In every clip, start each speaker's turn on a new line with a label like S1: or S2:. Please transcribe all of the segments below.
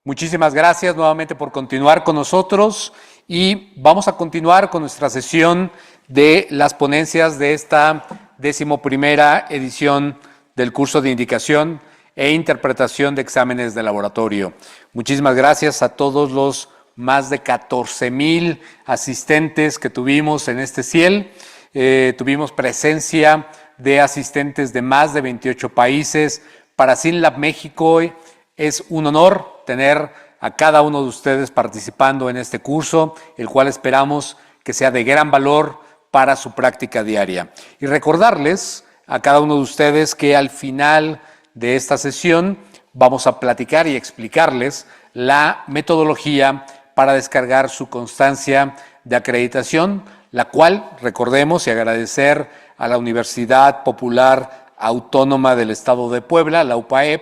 S1: Muchísimas gracias nuevamente por continuar con nosotros y vamos a continuar con nuestra sesión de las ponencias de esta 11ª edición del curso de indicación e interpretación de exámenes de laboratorio. Muchísimas gracias a todos los más de 14,000 asistentes que tuvimos en este CIEL. Tuvimos presencia de asistentes de más de 28 países. Para SYNLAB México es un honor tener a cada uno de ustedes participando en este curso, el cual esperamos que sea de gran valor para su práctica diaria. Y recordarles a cada uno de ustedes que al final de esta sesión vamos a platicar y explicarles la metodología para descargar su constancia de acreditación, la cual, recordemos y agradecer a la Universidad Popular Autónoma del Estado de Puebla, la UPAEP,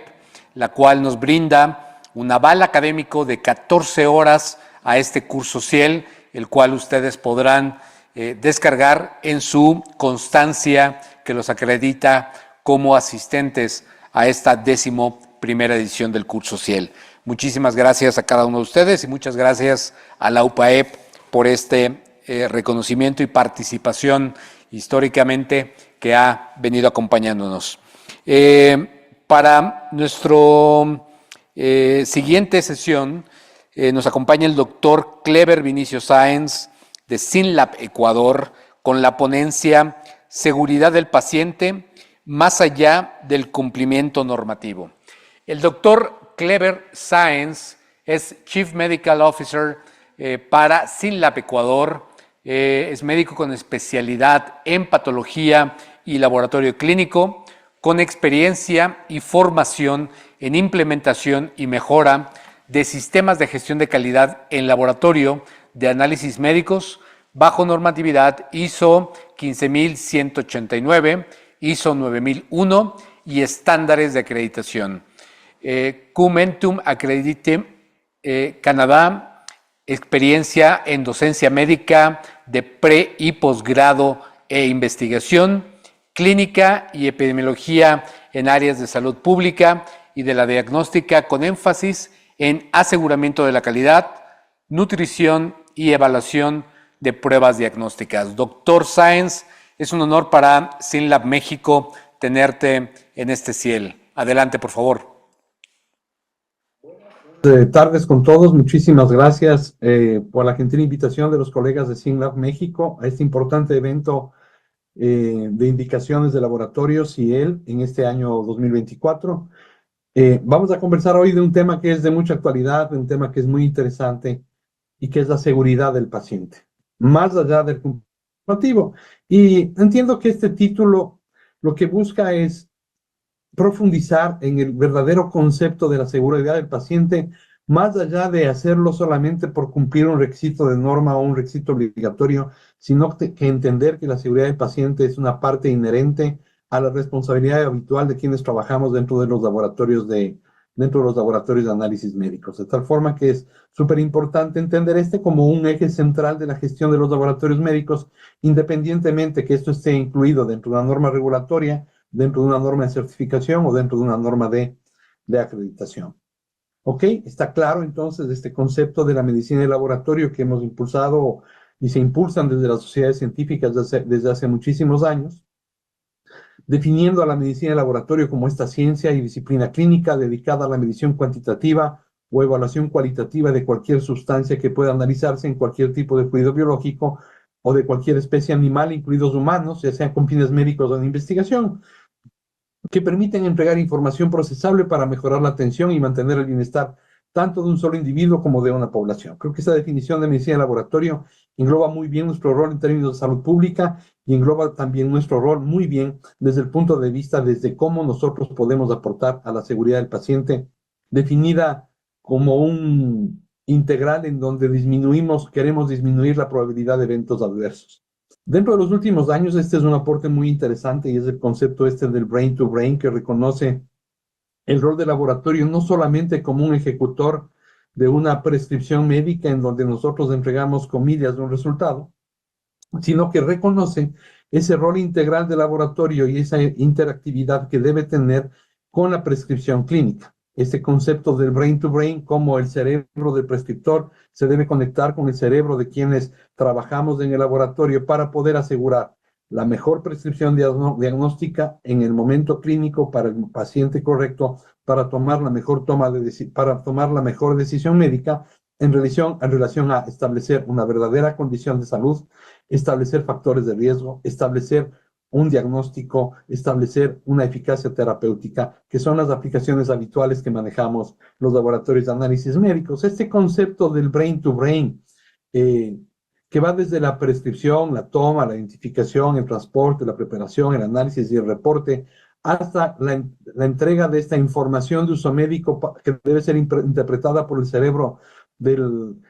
S1: la cual nos brinda un aval académico de 14 horas a este curso CIEL, el cual ustedes podrán descargar en su constancia que los acredita como asistentes a esta 11ª edición del curso CIEL. Muchísimas gracias a cada uno de ustedes y muchas gracias a la UPAEP por este reconocimiento y participación históricamente que ha venido acompañándonos. Para nuestro siguiente sesión nos acompaña el doctor Cleber Vinicio Sáenz de SYNLAB Ecuador con la ponencia Seguridad del paciente más allá del cumplimiento normativo. El doctor Cleber Sáenz es Chief Medical Officer para SYNLAB Ecuador. Es médico con especialidad en patología y laboratorio clínico, con experiencia y formación en implementación y mejora de sistemas de gestión de calidad en laboratorio de análisis médicos bajo normatividad ISO 15189, ISO 9001 y estándares de acreditación. Cumentum Accredite Canadá, experiencia en docencia médica de pre y posgrado e investigación, clínica y epidemiología en áreas de salud pública y de la diagnóstica con énfasis en aseguramiento de la calidad, nutrición y evaluación de pruebas diagnósticas. Doctor Sáenz, es un honor para SYNLAB México tenerte en este CIEL. Adelante, por favor.
S2: Buenas tardes con todos. Muchísimas gracias por la gentil invitación de los colegas de SYNLAB México a este importante evento de indicaciones de laboratorio CIEL en este año 2024. Vamos a conversar hoy de un tema que es de mucha actualidad, de un tema que es muy interesante y que es la seguridad del paciente, más allá del cumplimiento. Y entiendo que este título lo que busca es profundizar en el verdadero concepto de la seguridad del paciente, más allá de hacerlo solamente por cumplir un requisito de norma o un requisito obligatorio, sino que entender que la seguridad del paciente es una parte inherente a la responsabilidad habitual de quienes trabajamos dentro de los laboratorios de análisis médicos. De tal forma que es súper importante entender como un eje central de la gestión de los laboratorios médicos, independientemente que esto esté incluido dentro de una norma regulatoria, dentro de una norma de certificación o dentro de una norma de acreditación. ¿Ok? Está claro entonces este concepto de la medicina de laboratorio que hemos impulsado y se impulsan desde las sociedades científicas desde hace muchísimos años, definiendo a la medicina de laboratorio como esta ciencia y disciplina clínica dedicada a la medición cuantitativa o evaluación cualitativa de cualquier sustancia que pueda analizarse en cualquier tipo de fluido biológico o de cualquier especie animal, incluidos humanos, ya sean con fines médicos o de investigación, que permiten entregar información procesable para mejorar la atención y mantener el bienestar tanto de un solo individuo como de una población. Creo que esta definición de medicina de laboratorio engloba muy bien nuestro rol en términos de salud pública y engloba también nuestro rol muy bien desde el punto de vista desde cómo nosotros podemos aportar a la seguridad del paciente, definida como un integral en donde queremos disminuir la probabilidad de eventos adversos. Dentro de los últimos años, este es un aporte muy interesante y es el concepto del brain to brain, que reconoce el rol del laboratorio no solamente como un ejecutor de una prescripción médica en donde nosotros entregamos comillas de un resultado, sino que reconoce ese rol integral del laboratorio y esa interactividad que debe tener con la prescripción clínica. este concepto del brain to brain, cómo el cerebro del prescriptor se debe conectar con el cerebro de quienes trabajamos en el laboratorio para poder asegurar la mejor prescripción diagnóstica en el momento clínico para el paciente correcto, para tomar la mejor para tomar la mejor decisión médica en relación a establecer una verdadera condición de salud, establecer factores de riesgo, establecer un diagnóstico, establecer una eficacia terapéutica, que son las aplicaciones habituales que manejamos los laboratorios de análisis médicos. Este concepto del brain to brain, que va desde la prescripción, la toma, la identificación, el transporte, la preparación, el análisis y el reporte, hasta la entrega de esta información de uso médico que debe ser interpretada por el cerebro del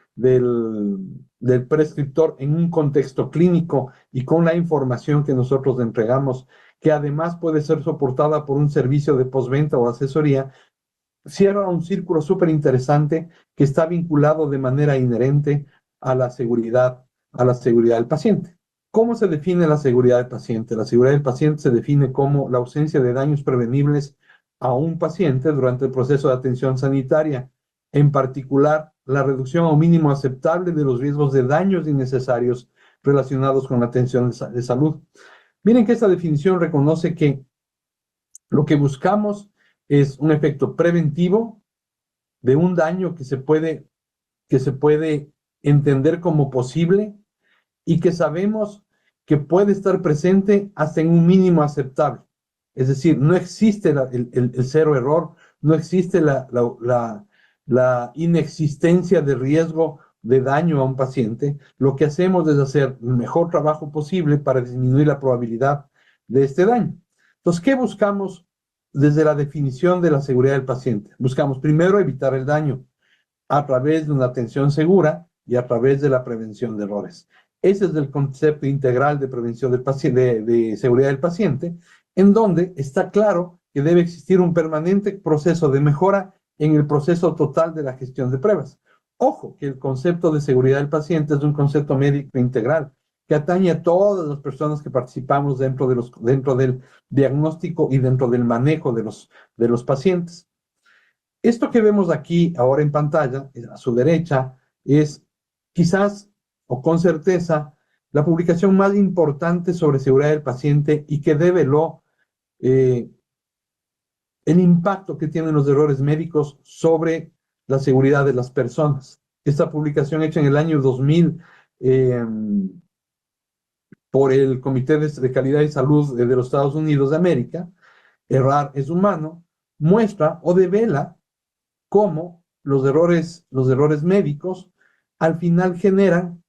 S2: prescriptor en un contexto clínico y con la información que nosotros le entregamos, que además puede ser soportada por un servicio de postventa o asesoría, cierra un círculo súper interesante que está vinculado de manera inherente a la seguridad del paciente. ¿Cómo se define la seguridad del paciente? La seguridad del paciente se define como la ausencia de daños prevenibles a un paciente durante el proceso de atención sanitaria, en particular la reducción o mínimo aceptable de los riesgos de daños innecesarios relacionados con la atención de salud. Miren que esta definición reconoce que lo que buscamos es un efecto preventivo de un daño que se puede entender como posible y que sabemos que puede estar presente hasta en un mínimo aceptable. Es decir, no existe el cero error, no existe la inexistencia de riesgo de daño a un paciente. Lo que hacemos es hacer el mejor trabajo posible para disminuir la probabilidad de este daño. Entonces, ¿qué buscamos desde la definición de la seguridad del paciente? Buscamos primero evitar el daño a través de una atención segura y a través de la prevención de errores. Ese es el concepto integral de prevención del paciente, de seguridad del paciente, en donde está claro que debe existir un permanente proceso de mejora en el proceso total de la gestión de pruebas. Ojo, que el concepto de seguridad del paciente es un concepto médico integral que atañe a todas las personas que participamos dentro del diagnóstico y dentro del manejo de los pacientes. Esto que vemos aquí ahora en pantalla, a su derecha, es quizás o con certeza la publicación más importante sobre seguridad del paciente y que develó el impacto que tienen los errores médicos sobre la seguridad de las personas. Esta publicación hecha en el año 2000 por el Comité de Calidad y Salud de los Estados Unidos de América, Errar es humano, muestra o devela cómo los errores médicos al final generan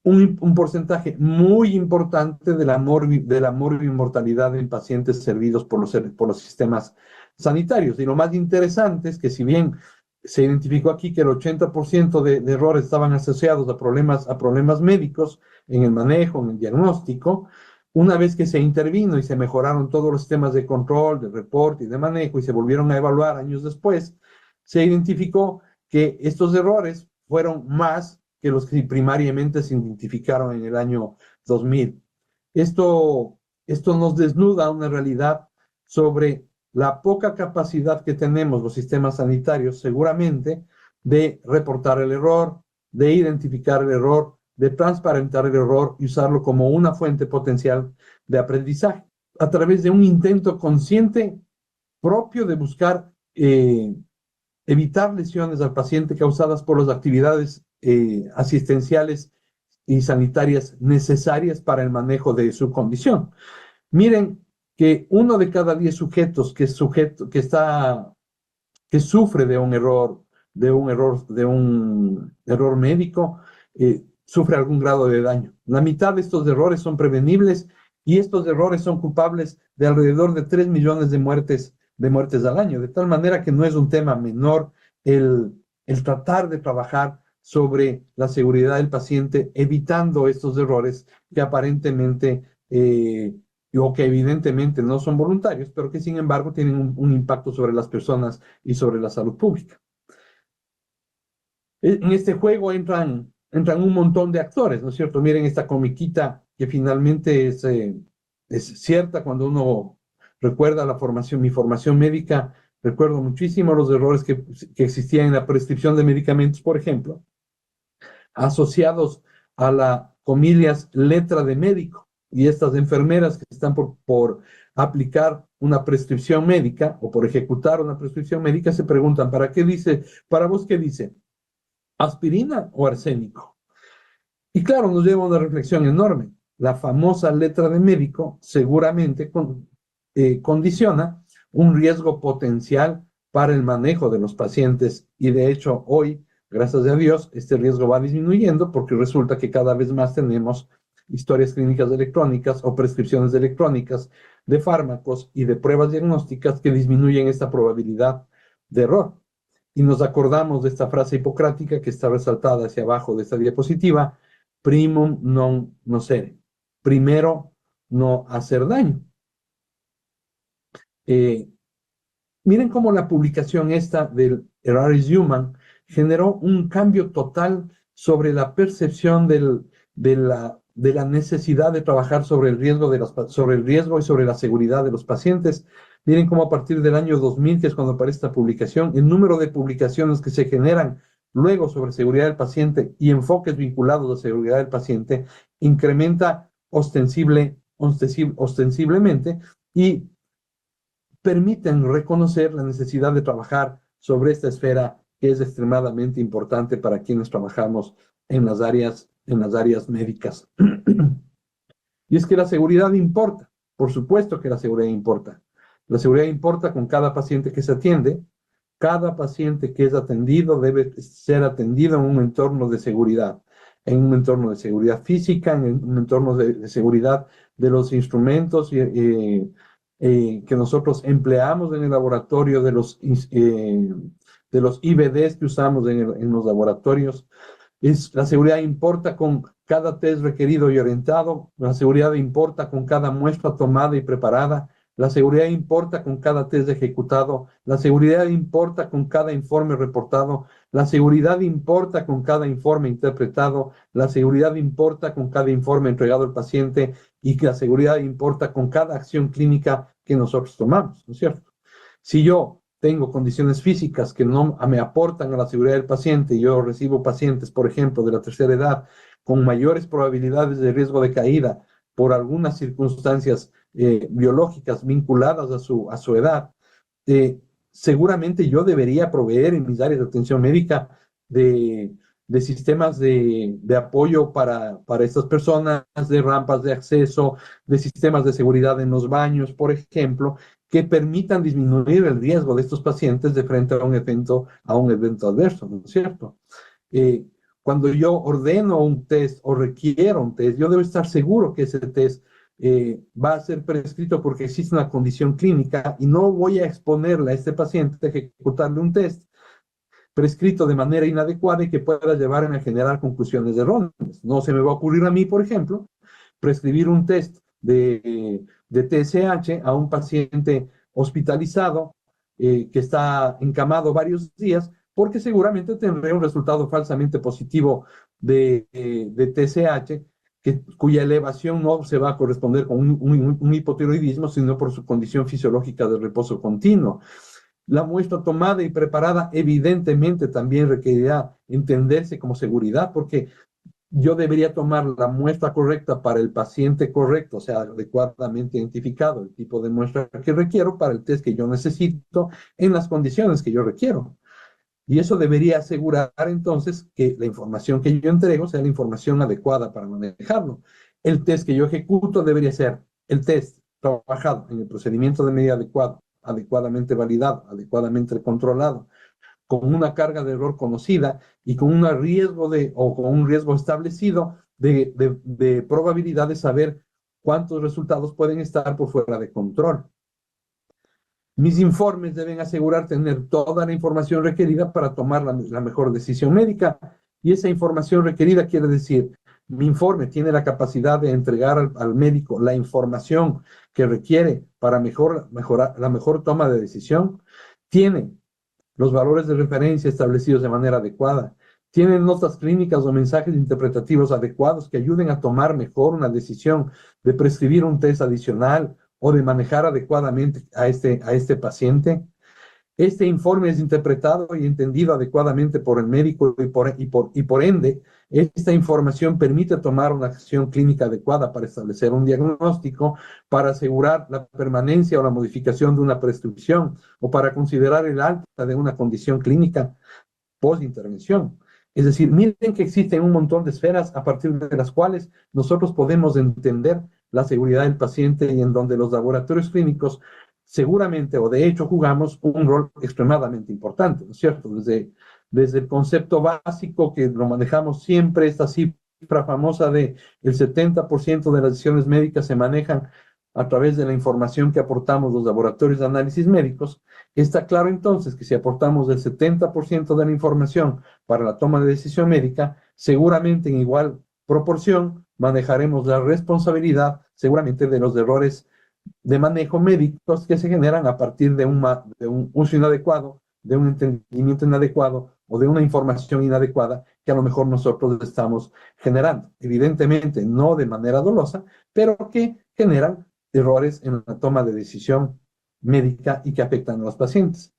S2: un porcentaje muy importante de la morbi-mortalidad en pacientes servidos por los sistemas sanitarios. Y lo más interesante es que si bien se identificó aquí que el 80% de errores estaban asociados a problemas médicos en el manejo, en el diagnóstico, una vez que se intervino y se mejoraron todos los sistemas de control, de reporte y de manejo y se volvieron a evaluar años después, se identificó que estos errores fueron más que los que primariamente se identificaron en el año 2000. Esto nos desnuda una realidad sobre la poca capacidad que tenemos los sistemas sanitarios, seguramente, de reportar el error, de identificar el error, de transparentar el error y usarlo como una fuente potencial de aprendizaje, a través de un intento consciente propio de buscar evitar lesiones al paciente causadas por las actividades asistenciales y sanitarias necesarias para el manejo de su condición. Miren que 1 de cada 10 sujetos que sufre de un error médico sufre algún grado de daño. La mitad de estos errores son prevenibles y estos errores son culpables de alrededor de 3 millones de muertes al año, de tal manera que no es un tema menor el tratar de trabajar sobre la seguridad del paciente, evitando estos errores que aparentemente o que evidentemente no son voluntarios, pero que sin embargo tienen un impacto sobre las personas y sobre la salud pública. En este juego entran un montón de actores, ¿no es cierto? Miren esta comiquita que finalmente es cierta cuando uno recuerda mi formación médica. Recuerdo muchísimo los errores que existían en la prescripción de medicamentos, por ejemplo, asociados a la, comillas, letra de médico. Y estas enfermeras que están por aplicar una prescripción médica o por ejecutar una prescripción médica se preguntan, ¿para qué dice, para vos qué dice? ¿Aspirina o arsénico? Y claro, nos lleva a una reflexión enorme. La famosa letra de médico seguramente condiciona un riesgo potencial para el manejo de los pacientes y de hecho hoy, gracias a Dios, este riesgo va disminuyendo porque resulta que cada vez más tenemos historias clínicas electrónicas o prescripciones electrónicas de fármacos y de pruebas diagnósticas que disminuyen esta probabilidad de error. Y nos acordamos de esta frase hipocrática que está resaltada hacia abajo de esta diapositiva: primum non nocere, primero no hacer daño. Miren cómo la publicación esta del Error is Human generó un cambio total sobre la percepción de la necesidad de trabajar sobre el riesgo sobre el riesgo y sobre la seguridad de los pacientes. Miren cómo a partir del año 2000, que es cuando aparece esta publicación, el número de publicaciones que se generan luego sobre seguridad del paciente y enfoques vinculados a seguridad del paciente incrementa ostensiblemente y permiten reconocer la necesidad de trabajar sobre esta esfera que es extremadamente importante para quienes trabajamos en las áreas médicas. Y es que la seguridad importa, por supuesto que la seguridad importa. La seguridad importa con cada paciente que se atiende. Cada paciente que es atendido debe ser atendido en un entorno de seguridad, en un entorno de seguridad física, en un entorno de seguridad de los instrumentos que nosotros empleamos en el laboratorio, de los IVDs que usamos en los laboratorios. La seguridad importa con cada test requerido y orientado, la seguridad importa con cada muestra tomada y preparada, la seguridad importa con cada test ejecutado, la seguridad importa con cada informe reportado, la seguridad importa con cada informe interpretado, la seguridad importa con cada informe entregado al paciente y la seguridad importa con cada acción clínica que nosotros tomamos, ¿no es cierto? Si yo tengo condiciones físicas que no me aportan a la seguridad del paciente, yo recibo pacientes, por ejemplo, de la tercera edad, con mayores probabilidades de riesgo de caída por algunas circunstancias biológicas vinculadas a su edad, seguramente yo debería proveer en mis áreas de atención médica de sistemas de apoyo para estas personas, de rampas de acceso, de sistemas de seguridad en los baños, por ejemplo, que permitan disminuir el riesgo de estos pacientes de frente a un evento adverso, ¿no es cierto? Cuando yo ordeno un test o requiero un test, yo debo estar seguro que ese test va a ser prescrito porque existe una condición clínica y no voy a exponerle a este paciente a ejecutarle un test prescrito de manera inadecuada y que pueda llevar a generar conclusiones erróneas. No se me va a ocurrir a mí, por ejemplo, prescribir un test de TSH a un paciente hospitalizado que está encamado varios días, porque seguramente tendré un resultado falsamente positivo de TSH, cuya elevación no se va a corresponder con un hipotiroidismo, sino por su condición fisiológica de reposo continuo. La muestra tomada y preparada evidentemente también requerirá entenderse como seguridad, porque yo debería tomar la muestra correcta para el paciente correcto, o sea, adecuadamente identificado el tipo de muestra que requiero para el test que yo necesito en las condiciones que yo requiero. Y eso debería asegurar entonces que la información que yo entrego sea la información adecuada para manejarlo. El test que yo ejecuto debería ser el test trabajado en el procedimiento de medida adecuado, adecuadamente validado, adecuadamente controlado, con una carga de error conocida y con un riesgo establecido de probabilidad de saber cuántos resultados pueden estar por fuera de control. Mis informes deben asegurar tener toda la información requerida para tomar la mejor decisión médica. Y esa información requerida quiere decir, mi informe tiene la capacidad de entregar al médico la información que requiere para mejorar la mejor toma de decisión. Tiene los valores de referencia establecidos de manera adecuada. Tienen notas clínicas o mensajes interpretativos adecuados que ayuden a tomar mejor una decisión de prescribir un test adicional o de manejar adecuadamente a este paciente. Este informe es interpretado y entendido adecuadamente por el médico y por ende, esta información permite tomar una acción clínica adecuada para establecer un diagnóstico, para asegurar la permanencia o la modificación de una prescripción o para considerar el alta de una condición clínica post-intervención. Es decir, miren que existen un montón de esferas a partir de las cuales nosotros podemos entender la seguridad del paciente y en donde los laboratorios clínicos seguramente o de hecho jugamos un rol extremadamente importante, ¿no es cierto? Desde el concepto básico que lo manejamos siempre, esta cifra famosa de el 70% de las decisiones médicas se manejan a través de la información que aportamos los laboratorios de análisis médicos. Está claro entonces que si aportamos el 70% de la información para la toma de decisión médica, seguramente en igual proporción manejaremos la responsabilidad seguramente de los errores de manejo médicos que se generan a partir de un uso inadecuado, de un entendimiento inadecuado o de una información inadecuada que a lo mejor nosotros estamos generando. Evidentemente no de manera dolosa, pero que generan errores en la toma de decisión médica y que afectan a los pacientes.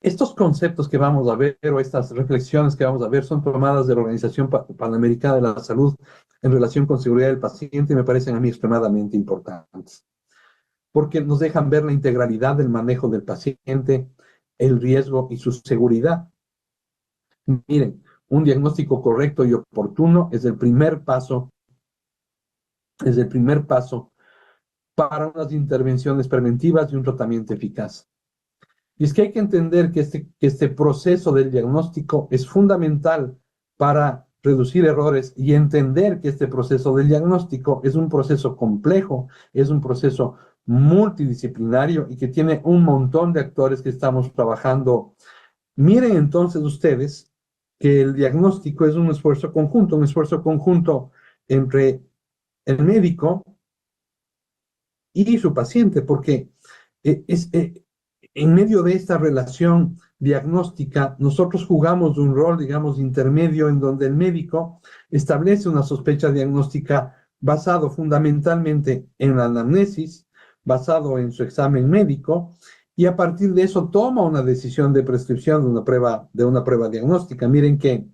S2: Estos conceptos que vamos a ver o estas reflexiones que vamos a ver son tomadas de la Organización Panamericana de la Salud en relación con seguridad del paciente y me parecen a mí extremadamente importantes, porque nos dejan ver la integralidad del manejo del paciente, el riesgo y su seguridad. Miren, un diagnóstico correcto y oportuno es el primer paso para unas intervenciones preventivas y un tratamiento eficaz. Y es que hay que entender que este proceso del diagnóstico es fundamental para reducir errores y entender que este proceso del diagnóstico es un proceso complejo, es un proceso multidisciplinario y que tiene un montón de actores que estamos trabajando. Miren entonces ustedes que el diagnóstico es un esfuerzo conjunto entre el médico y su paciente, porque en medio de esta relación diagnóstica, nosotros jugamos un rol, digamos, intermedio en donde el médico establece una sospecha diagnóstica basado fundamentalmente en la anamnesis, basado en su examen médico, y a partir de eso toma una decisión de prescripción de una prueba diagnóstica. Miren que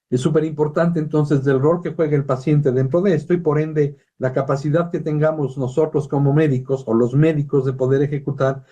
S2: es súper importante entonces del rol que juega el paciente dentro de esto y por ende la capacidad que tengamos nosotros como médicos o los médicos de poder ejecutar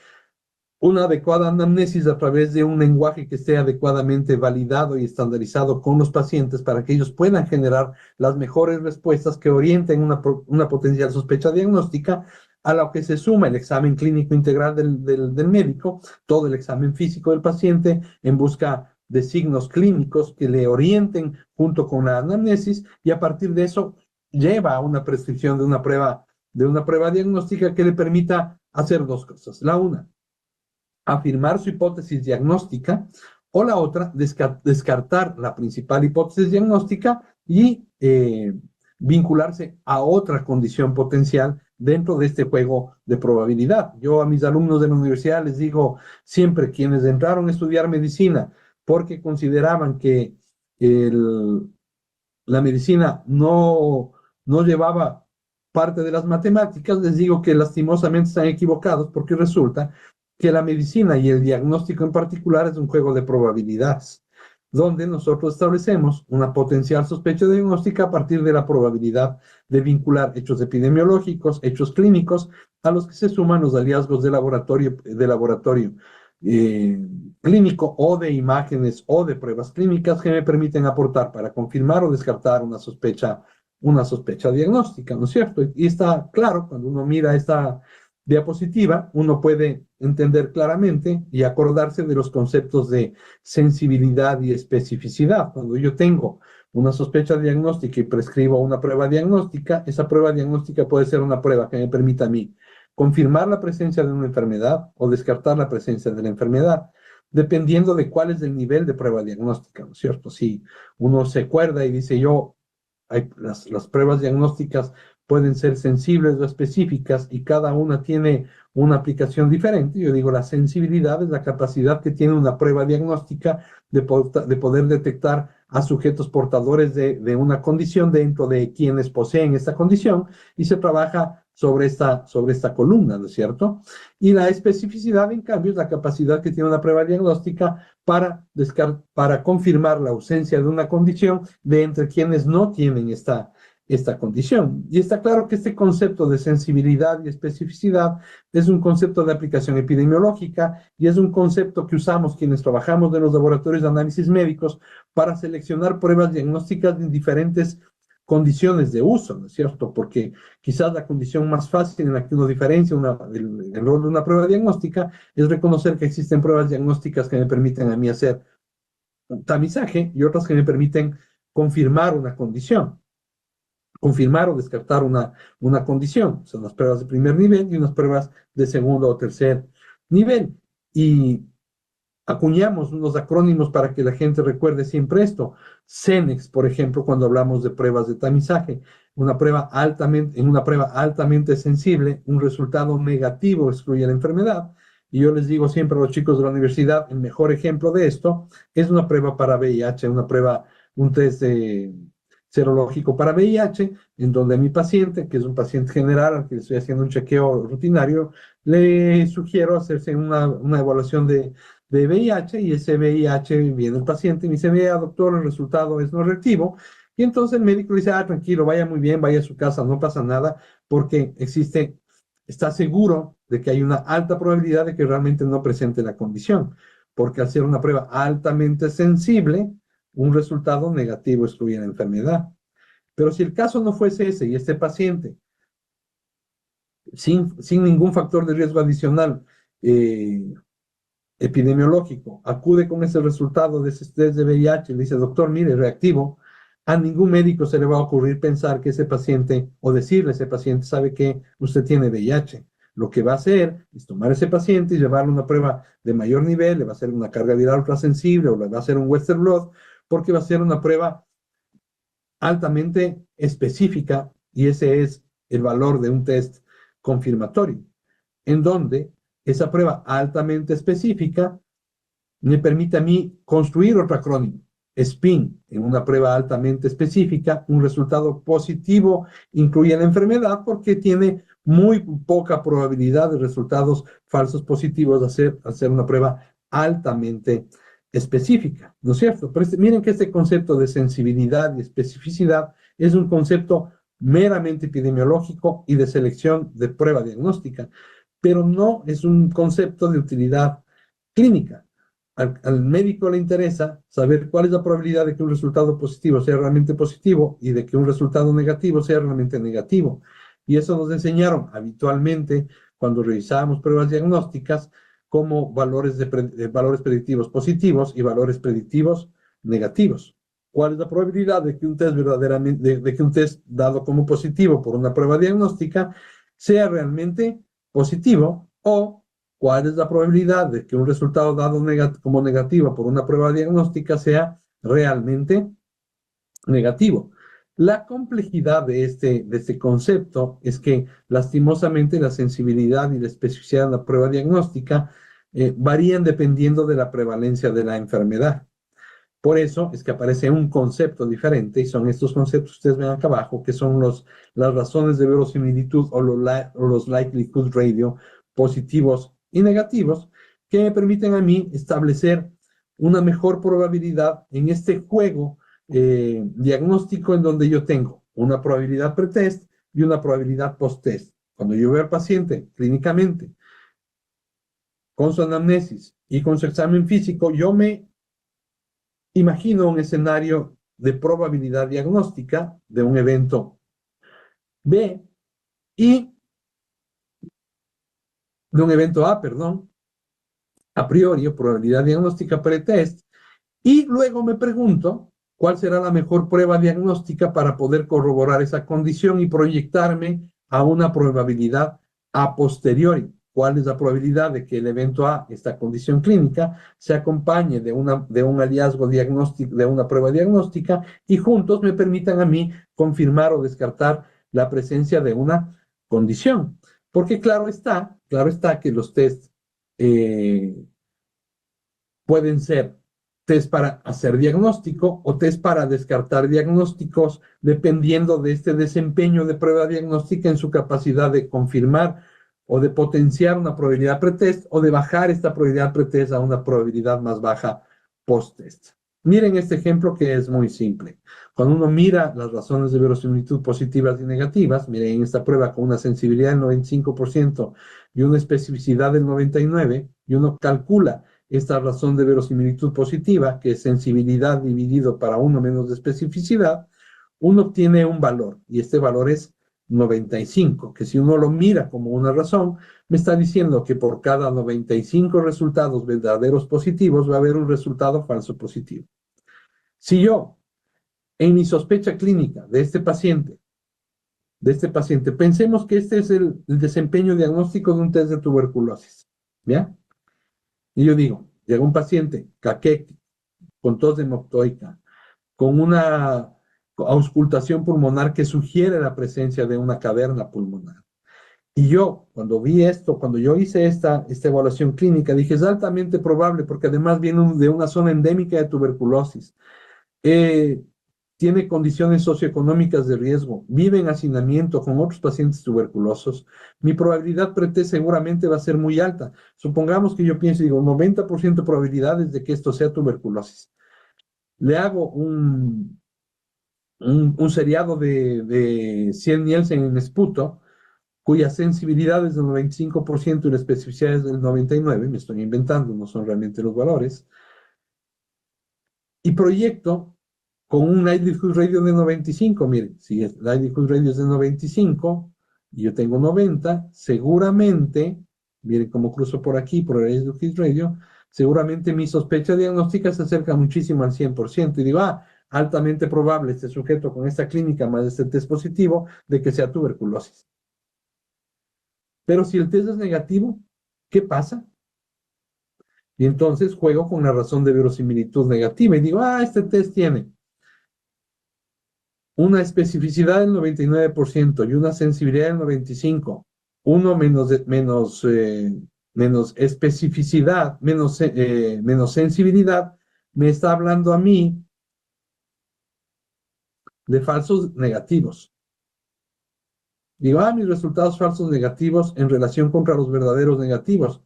S2: una adecuada anamnesis a través de un lenguaje que esté adecuadamente validado y estandarizado con los pacientes para que ellos puedan generar las mejores respuestas que orienten una potencial sospecha diagnóstica, a lo que se suma el examen clínico integral del médico, todo el examen físico del paciente en busca de signos clínicos que le orienten junto con la anamnesis y a partir de eso lleva a una prescripción de una prueba diagnóstica que le permita hacer dos cosas. La una, afirmar su hipótesis diagnóstica o la otra, descartar la principal hipótesis diagnóstica y vincularse a otra condición potencial dentro de este juego de probabilidad. Yo a mis alumnos de la universidad les digo siempre, quienes entraron a estudiar medicina porque consideraban que la medicina no llevaba parte de las matemáticas, les digo que lastimosamente están equivocados porque resulta que la medicina y el diagnóstico en particular es un juego de probabilidades, donde nosotros establecemos una potencial sospecha diagnóstica a partir de la probabilidad de vincular hechos epidemiológicos, hechos clínicos, a los que se suman los hallazgos de laboratorio clínico o de imágenes o de pruebas clínicas que me permiten aportar para confirmar o descartar una sospecha diagnóstica, ¿no es cierto? Y está claro, cuando uno mira esta diapositiva, uno puede entender claramente y acordarse de los conceptos de sensibilidad y especificidad. Cuando yo tengo una sospecha diagnóstica y prescribo una prueba diagnóstica, esa prueba diagnóstica puede ser una prueba que me permita a mí confirmar la presencia de una enfermedad o descartar la presencia de la enfermedad, dependiendo de cuál es el nivel de prueba diagnóstica, ¿no es cierto? Si uno se acuerda y dice las pruebas diagnósticas pueden ser sensibles o específicas y cada una tiene una aplicación diferente. Yo digo, la sensibilidad es la capacidad que tiene una prueba diagnóstica de poder detectar a sujetos portadores de una condición dentro de quienes poseen esta condición y se trabaja sobre esta columna, ¿no es cierto? Y la especificidad, en cambio, es la capacidad que tiene una prueba diagnóstica para confirmar la ausencia de una condición de entre quienes no tienen esta condición. Y está claro que este concepto de sensibilidad y especificidad es un concepto de aplicación epidemiológica y es un concepto que usamos quienes trabajamos en los laboratorios de análisis médicos para seleccionar pruebas diagnósticas en diferentes condiciones de uso, ¿no es cierto? Porque quizás la condición más fácil en la que uno diferencia el rol de una prueba diagnóstica es reconocer que existen pruebas diagnósticas que me permiten a mí hacer un tamizaje y otras que me permiten confirmar una condición, confirmar o descartar una condición. Son las pruebas de primer nivel y unas pruebas de segundo o tercer nivel. Y acuñamos unos acrónimos para que la gente recuerde siempre esto. CENEX, por ejemplo, cuando hablamos de pruebas de tamizaje, en una prueba altamente sensible, un resultado negativo excluye la enfermedad. Y yo les digo siempre a los chicos de la universidad, el mejor ejemplo de esto es una prueba para VIH, un test serológico para VIH, en donde a mi paciente, que es un paciente general al que le estoy haciendo un chequeo rutinario, le sugiero hacerse una evaluación de VIH y ese VIH viene el paciente y me dice, vea doctor, el resultado es no reactivo. Y entonces el médico le dice, tranquilo, vaya muy bien, vaya a su casa, no pasa nada, porque está seguro de que hay una alta probabilidad de que realmente no presente la condición, porque al ser una prueba altamente sensible, un resultado negativo excluye la enfermedad. Pero si el caso no fuese ese y este paciente, sin ningún factor de riesgo adicional, epidemiológico, acude con ese resultado de ese test de VIH y le dice, doctor, mire, reactivo, a ningún médico se le va a ocurrir pensar que ese paciente, o decirle a ese paciente, sabe que usted tiene VIH. Lo que va a hacer es tomar a ese paciente y llevarle una prueba de mayor nivel, le va a hacer una carga viral ultrasensible o le va a hacer un Western blot, porque va a ser una prueba altamente específica y ese es el valor de un test confirmatorio, en donde esa prueba altamente específica me permite a mí construir otro acrónimo, SPIN, en una prueba altamente específica, un resultado positivo incluye la enfermedad porque tiene muy poca probabilidad de resultados falsos positivos de hacer una prueba altamente específica, ¿no es cierto? Pero miren que este concepto de sensibilidad y especificidad es un concepto meramente epidemiológico y de selección de prueba diagnóstica, pero no es un concepto de utilidad clínica. Al médico le interesa saber cuál es la probabilidad de que un resultado positivo sea realmente positivo y de que un resultado negativo sea realmente negativo. Y eso nos enseñaron habitualmente cuando revisábamos pruebas diagnósticas como valores predictivos positivos y valores predictivos negativos. ¿Cuál es la probabilidad de que un test de que un test dado como positivo por una prueba diagnóstica sea realmente positivo, o cuál es la probabilidad de que un resultado dado como negativo por una prueba diagnóstica sea realmente negativo? La complejidad de este concepto es que lastimosamente la sensibilidad y la especificidad de la prueba diagnóstica varían dependiendo de la prevalencia de la enfermedad. Por eso es que aparece un concepto diferente, y son estos conceptos que ustedes ven acá abajo, que son las razones de verosimilitud o los likelihood radio positivos y negativos, que me permiten a mí establecer una mejor probabilidad en este juego diagnóstico, en donde yo tengo una probabilidad pretest y una probabilidad post-test. Cuando yo veo al paciente clínicamente con su anamnesis y con su examen físico, yo me imagino un escenario de probabilidad diagnóstica de un evento B y de un evento A, perdón, a priori, o probabilidad diagnóstica pretest, y luego me pregunto cuál será la mejor prueba diagnóstica para poder corroborar esa condición y proyectarme a una probabilidad a posteriori. ¿Cuál es la probabilidad de que el evento A, esta condición clínica, se acompañe de un hallazgo diagnóstico, de una prueba diagnóstica, y juntos me permitan a mí confirmar o descartar la presencia de una condición? Porque claro está que los tests pueden ser test para hacer diagnóstico o test para descartar diagnósticos, dependiendo de este desempeño de prueba diagnóstica en su capacidad de confirmar o de potenciar una probabilidad pretest o de bajar esta probabilidad pretest a una probabilidad más baja post-test. Miren este ejemplo que es muy simple. Cuando uno mira las razones de verosimilitud positivas y negativas, miren en esta prueba con una sensibilidad del 95% y una especificidad del 99%, y uno calcula esta razón de verosimilitud positiva, que es sensibilidad dividido para uno menos de especificidad, uno obtiene un valor, y este valor es 95, que si uno lo mira como una razón, me está diciendo que por cada 95 resultados verdaderos positivos va a haber un resultado falso positivo. Si yo, en mi sospecha clínica de este paciente, pensemos que este es el desempeño diagnóstico de un test de tuberculosis, ¿ya? Y yo digo, llega un paciente caquético, con tos hemoptoica, con una auscultación pulmonar que sugiere la presencia de una caverna pulmonar. Y yo, cuando vi esto, cuando yo hice esta evaluación clínica, dije, es altamente probable, porque además viene de una zona endémica de tuberculosis. Tiene condiciones socioeconómicas de riesgo, vive en hacinamiento con otros pacientes tuberculosos, mi probabilidad pretest seguramente va a ser muy alta. Supongamos que yo pienso, digo, 90% de probabilidades de que esto sea tuberculosis. Le hago un seriado de 100 Nielsen en esputo, cuya sensibilidad es del 95% y la especificidad es del 99%, me estoy inventando, no son realmente los valores, y proyecto con un likelihood radio de 95, miren, si el likelihood radio es de 95 y yo tengo 90, seguramente, miren cómo cruzo por aquí, por el likelihood radio, seguramente mi sospecha diagnóstica se acerca muchísimo al 100%, y digo, altamente probable este sujeto con esta clínica más este test positivo de que sea tuberculosis. Pero si el test es negativo, ¿qué pasa? Y entonces juego con la razón de verosimilitud negativa y digo, este test tiene una especificidad del 99% y una sensibilidad del 95%, uno menos especificidad, menos sensibilidad, me está hablando a mí de falsos negativos. Digo, mis resultados falsos negativos en relación contra los verdaderos negativos.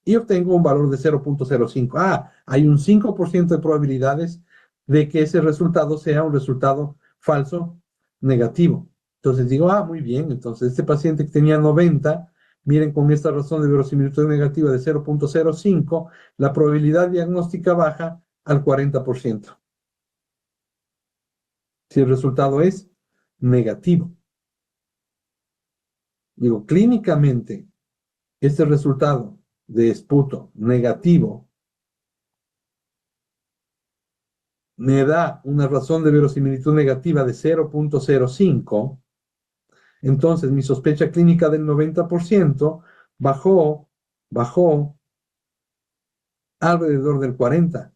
S2: Y obtengo un valor de 0.05. Hay un 5% de probabilidades de que ese resultado sea un resultado falso negativo. Entonces digo, muy bien, entonces este paciente que tenía 90, miren con esta razón de verosimilitud negativa de 0.05, la probabilidad diagnóstica baja al 40%. Si el resultado es negativo. Digo, clínicamente, este resultado de esputo negativo me da una razón de verosimilitud negativa de 0.05, entonces mi sospecha clínica del 90% bajó alrededor del 40%.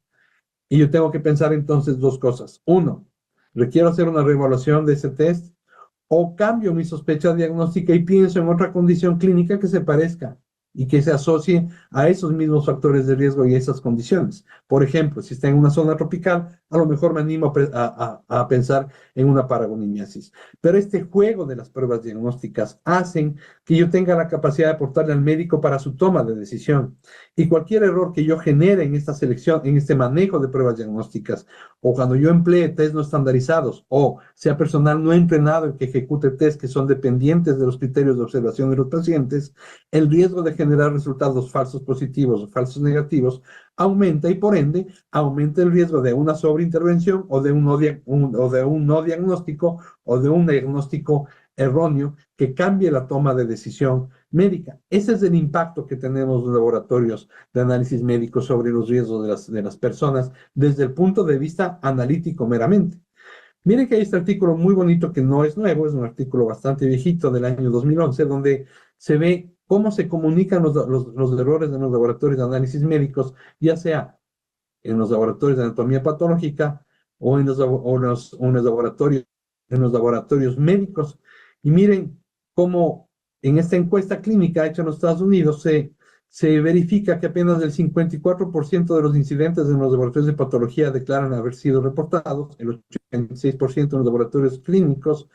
S2: Y yo tengo que pensar entonces dos cosas. Uno, requiero hacer una reevaluación de ese test, o cambio mi sospecha diagnóstica y pienso en otra condición clínica que se parezca y que se asocie a esos mismos factores de riesgo y esas condiciones. Por ejemplo, si está en una zona tropical, a lo mejor me animo a pensar en una paragonimiasis. Pero este juego de las pruebas diagnósticas hacen que yo tenga la capacidad de aportarle al médico para su toma de decisión. Y cualquier error que yo genere en esta selección, en este manejo de pruebas diagnósticas, o cuando yo emplee test no estandarizados, o sea personal no entrenado en que ejecute test que son dependientes de los criterios de observación de los pacientes, el riesgo de generar resultados falsos positivos o falsos negativos aumenta, y por ende aumenta el riesgo de una sobreintervención o de un no diagnóstico o de un diagnóstico erróneo que cambie la toma de decisión médica. Ese es el impacto que tenemos los laboratorios de análisis médico sobre los riesgos de las personas desde el punto de vista analítico meramente. Miren que hay este artículo muy bonito que no es nuevo, es un artículo bastante viejito del año 2011, donde se ve cómo se comunican los errores en los laboratorios de análisis médicos, ya sea en los laboratorios de anatomía patológica o en los laboratorios médicos. Y miren cómo en esta encuesta clínica hecha en los Estados Unidos se verifica que apenas el 54% de los incidentes en los laboratorios de patología declaran haber sido reportados, el 86% en los laboratorios clínicos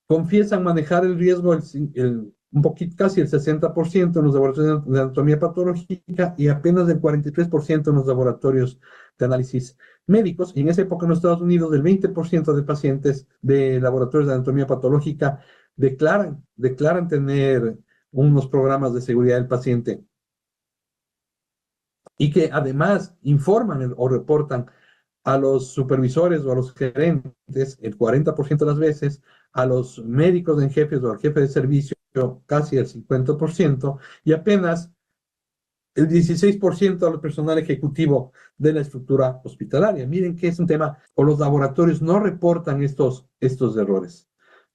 S2: confiesan manejar el riesgo, un poquito, casi el 60% en los laboratorios de anatomía patológica y apenas el 43% en los laboratorios de análisis médicos. Y en esa época en los Estados Unidos, el 20% de pacientes de laboratorios de anatomía patológica declaran tener unos programas de seguridad del paciente y que además informan o reportan a los supervisores o a los gerentes el 40% de las veces, a los médicos en jefes o al jefe de servicio casi el 50% y apenas el 16% al personal ejecutivo de la estructura hospitalaria. Miren que es un tema, o los laboratorios no reportan estos errores.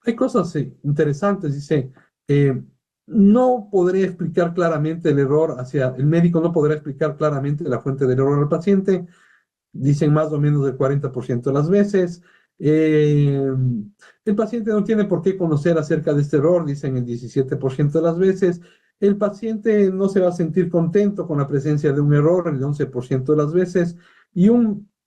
S2: Hay cosas interesantes, dice, no podría explicar claramente el error el médico no podrá explicar claramente la fuente del error al paciente, dicen más o menos el 40% de las veces. El paciente no tiene por qué conocer acerca de este error, dicen el 17% de las veces. El paciente no se va a sentir contento con la presencia de un error, el 11% de las veces. Y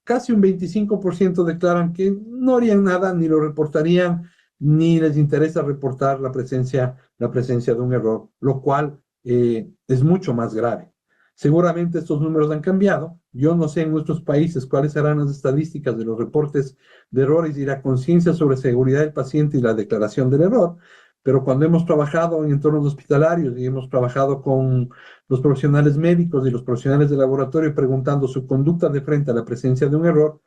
S2: casi un 25% declaran que no harían nada, ni lo reportarían, ni les interesa reportar la presencia de un error, lo cual es mucho más grave. Seguramente estos números han cambiado. Yo no sé en nuestros países cuáles serán las estadísticas de los reportes de errores y la conciencia sobre seguridad del paciente y la declaración del error, pero cuando hemos trabajado en entornos hospitalarios y hemos trabajado con los profesionales médicos y los profesionales de laboratorio preguntando su conducta de frente a la presencia de un error,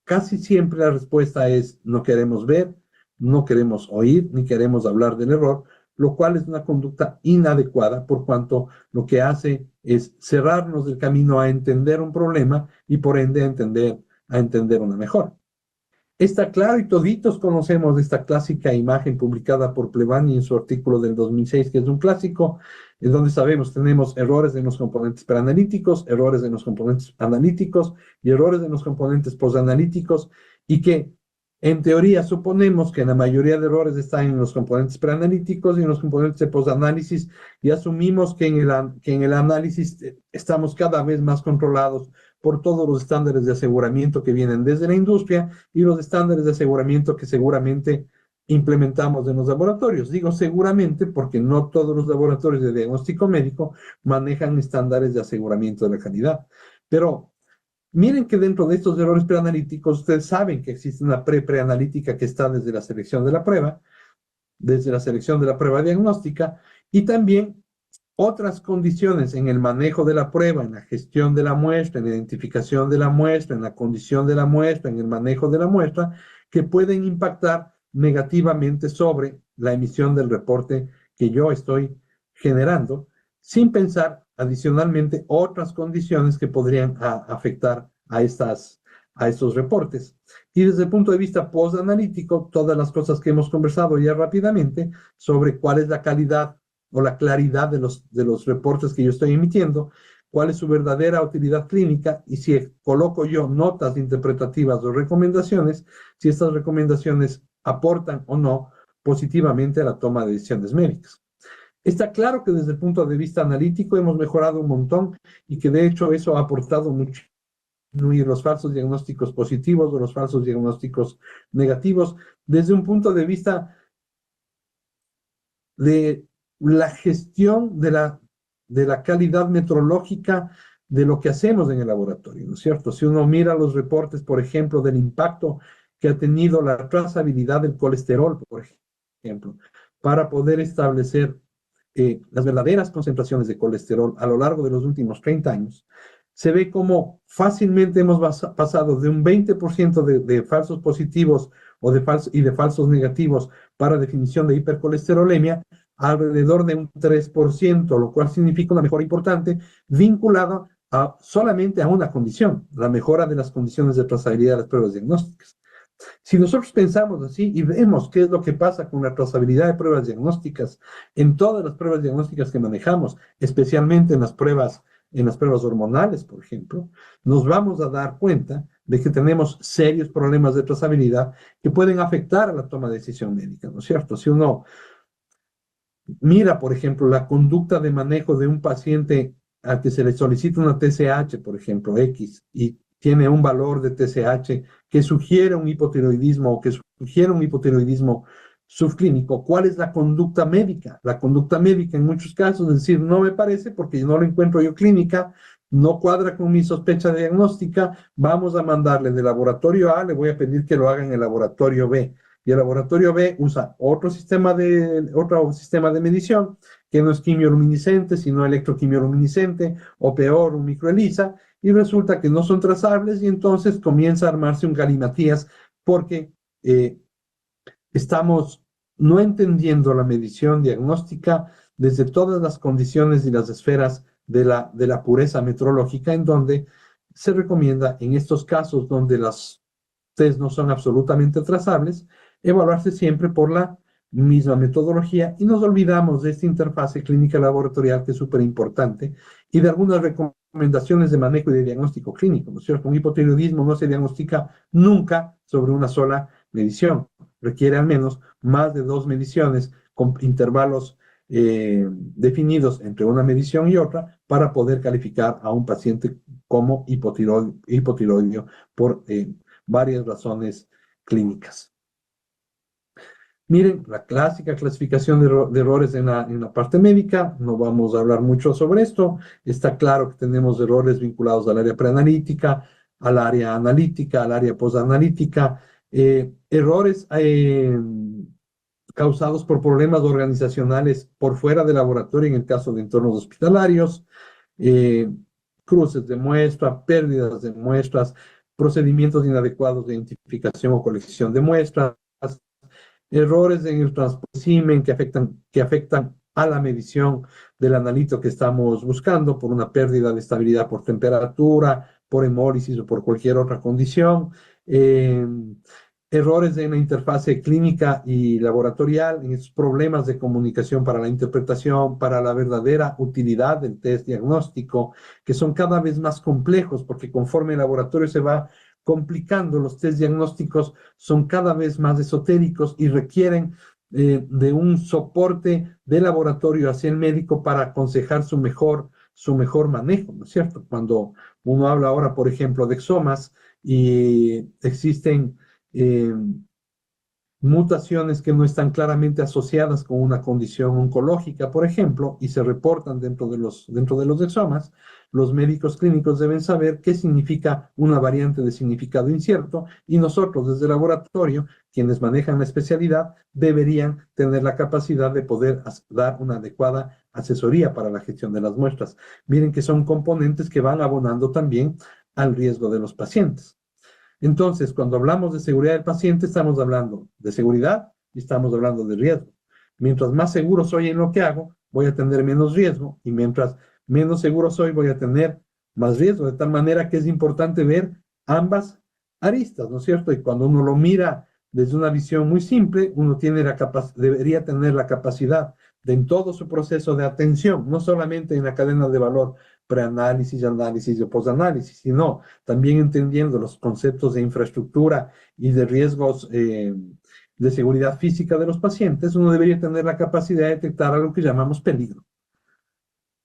S2: casi siempre la respuesta es no queremos ver, no queremos oír, ni queremos hablar del error, lo cual es una conducta inadecuada por cuanto lo que hace es cerrarnos el camino a entender un problema y por ende a entender una mejora. Está claro y toditos conocemos esta clásica imagen publicada por Plevani en su artículo del 2006, que es un clásico, en donde sabemos tenemos errores en los componentes preanalíticos, errores en los componentes analíticos y errores en los componentes posanalíticos, y que en teoría suponemos que la mayoría de errores están en los componentes preanalíticos y en los componentes de posanálisis, y asumimos que en el análisis estamos cada vez más controlados por todos los estándares de aseguramiento que vienen desde la industria y los estándares de aseguramiento que seguramente implementamos en los laboratorios. Digo seguramente porque no todos los laboratorios de diagnóstico médico manejan estándares de aseguramiento de la calidad. Pero miren que dentro de estos errores preanalíticos, ustedes saben que existe una preanalítica que está desde la selección de la prueba, diagnóstica, y también otras condiciones en el manejo de la prueba, en la gestión de la muestra, en la identificación de la muestra, en la condición de la muestra, en el manejo de la muestra, que pueden impactar negativamente sobre la emisión del reporte que yo estoy generando, sin pensar adicionalmente otras condiciones que podrían afectar a estos reportes. Y desde el punto de vista post-analítico, todas las cosas que hemos conversado ya rápidamente sobre cuál es la calidad o la claridad de los reportes que yo estoy emitiendo, cuál es su verdadera utilidad clínica y si coloco yo notas interpretativas o recomendaciones, si estas recomendaciones aportan o no positivamente a la toma de decisiones médicas. Está claro que desde el punto de vista analítico hemos mejorado un montón y que de hecho eso ha aportado mucho. Disminuir los falsos diagnósticos positivos o los falsos diagnósticos negativos desde un punto de vista de la gestión de la calidad metrológica de lo que hacemos en el laboratorio, ¿no es cierto? Si uno mira los reportes, por ejemplo, del impacto que ha tenido la trazabilidad del colesterol, por ejemplo, para poder establecer las verdaderas concentraciones de colesterol a lo largo de los últimos 30 años, se ve como fácilmente hemos pasado de un 20% de falsos positivos y de falsos negativos para definición de hipercolesterolemia a alrededor de un 3%, lo cual significa una mejora importante vinculada solamente a una condición, la mejora de las condiciones de trazabilidad de las pruebas diagnósticas. Si nosotros pensamos así y vemos qué es lo que pasa con la trazabilidad de pruebas diagnósticas en todas las pruebas diagnósticas que manejamos, especialmente en las pruebas hormonales, por ejemplo, nos vamos a dar cuenta de que tenemos serios problemas de trazabilidad que pueden afectar a la toma de decisión médica, ¿no es cierto? Si uno mira, por ejemplo, la conducta de manejo de un paciente al que se le solicita una TSH, por ejemplo, X, y tiene un valor de TSH que sugiere un hipotiroidismo o que sugiere un hipotiroidismo subclínico, ¿cuál es la conducta médica? La conducta médica en muchos casos es decir, no me parece porque no lo encuentro yo clínica, no cuadra con mi sospecha diagnóstica, vamos a mandarle de laboratorio A, le voy a pedir que lo haga en el laboratorio B. Y el laboratorio B usa otro sistema de medición, que no es quimioluminiscente, sino electroquimioluminiscente, o peor, un microELISA, y resulta que no son trazables, y entonces comienza a armarse un galimatías, porque estamos no entendiendo la medición diagnóstica desde todas las condiciones y las esferas de la pureza metrológica, en donde se recomienda, en estos casos donde las test no son absolutamente trazables, evaluarse siempre por la misma metodología, y nos olvidamos de esta interfase clínica laboratorial que es súper importante, y de algunas recomendaciones de manejo y de diagnóstico clínico, ¿no es cierto? Un hipotiroidismo no se diagnostica nunca sobre una sola medición, requiere al menos más de 2 mediciones con intervalos definidos entre una medición y otra para poder calificar a un paciente como hipotiroideo por varias razones clínicas. Miren, la clásica clasificación de errores en la parte médica, no vamos a hablar mucho sobre esto, está claro que tenemos errores vinculados al área preanalítica, al área analítica, al área posanalítica, errores causados por problemas organizacionales por fuera del laboratorio en el caso de entornos hospitalarios, eh, cruces de muestra, pérdidas de muestras, procedimientos inadecuados de identificación o colección de muestras, errores en el transporte que afectan a la medición del analito que estamos buscando por una pérdida de estabilidad por temperatura, por hemólisis o por cualquier otra condición. Errores en la interfase clínica y laboratorial, en esos problemas de comunicación para la interpretación, para la verdadera utilidad del test diagnóstico, que son cada vez más complejos porque conforme el laboratorio se va complicando, los test diagnósticos son cada vez más esotéricos y requieren de un soporte de laboratorio hacia el médico para aconsejar su mejor manejo, ¿no es cierto? Cuando uno habla ahora, por ejemplo, de exomas y existen mutaciones que no están claramente asociadas con una condición oncológica, por ejemplo, y se reportan dentro de los exomas, los médicos clínicos deben saber qué significa una variante de significado incierto, y nosotros desde el laboratorio, quienes manejan la especialidad, deberían tener la capacidad de poder dar una adecuada asesoría para la gestión de las muestras. Miren que son componentes que van abonando también al riesgo de los pacientes. Entonces, cuando hablamos de seguridad del paciente, estamos hablando de seguridad y estamos hablando de riesgo. Mientras más seguro soy en lo que hago, voy a tener menos riesgo, y mientras menos seguro soy, voy a tener más riesgo, de tal manera que es importante ver ambas aristas, ¿no es cierto? Y cuando uno lo mira desde una visión muy simple, uno debería tener la capacidad de en todo su proceso de atención, no solamente en la cadena de valor, preanálisis, análisis y posanálisis, sino también entendiendo los conceptos de infraestructura y de riesgos de seguridad física de los pacientes, uno debería tener la capacidad de detectar algo que llamamos peligro.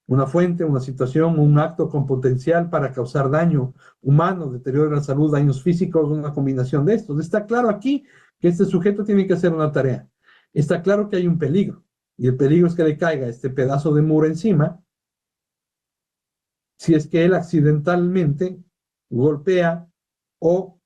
S2: Una fuente, una situación, un acto con potencial para causar daño humano, deterioro de la salud, daños físicos, una combinación de estos. Está claro aquí que este sujeto tiene que hacer una tarea. Está claro que hay un peligro, y el peligro es que le caiga este pedazo de muro encima, si es que él accidentalmente golpea o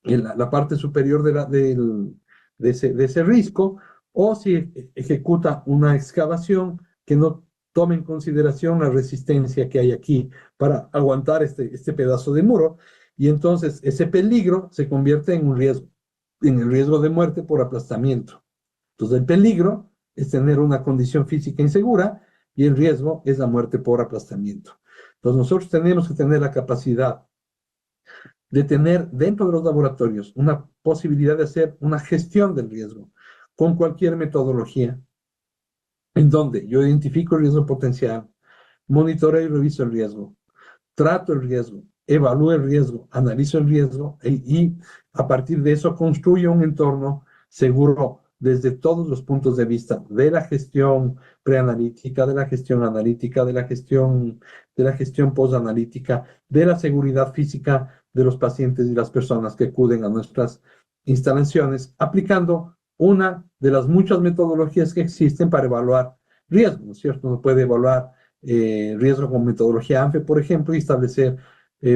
S2: en la parte superior de ese risco, o si ejecuta una excavación que no tome en consideración la resistencia que hay aquí para aguantar este pedazo de muro, y entonces ese peligro se convierte en un riesgo, en el riesgo de muerte por aplastamiento. Entonces el peligro es tener una condición física insegura, y el riesgo es la muerte por aplastamiento. Entonces nosotros tenemos que tener la capacidad de tener dentro de los laboratorios una posibilidad de hacer una gestión del riesgo con cualquier metodología, en donde yo identifico el riesgo potencial, monitoreo y reviso el riesgo, trato el riesgo, evalúo el riesgo, analizo el riesgo y a partir de eso construyo un entorno seguro desde todos los puntos de vista de la gestión preanalítica, de la gestión analítica, de la gestión postanalítica, de la seguridad física de los pacientes y las personas que acuden a nuestras instalaciones, aplicando una de las muchas metodologías que existen para evaluar riesgo, ¿no es cierto? Uno puede evaluar riesgo con metodología ANFE, por ejemplo, y establecer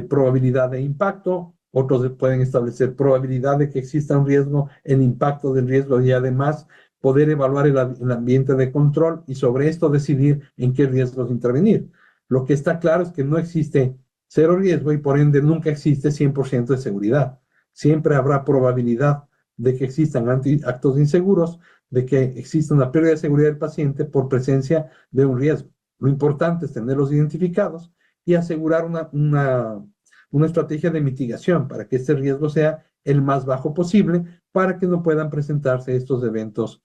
S2: probabilidad de impacto. Otros pueden establecer probabilidad de que exista un riesgo, el impacto del riesgo y además poder evaluar el ambiente de control y sobre esto decidir en qué riesgos intervenir. Lo que está claro es que no existe cero riesgo y por ende nunca existe 100% de seguridad. Siempre habrá probabilidad de que existan actos inseguros, de que exista una pérdida de seguridad del paciente por presencia de un riesgo. Lo importante es tenerlos identificados y asegurar una estrategia de mitigación para que este riesgo sea el más bajo posible para que no puedan presentarse estos eventos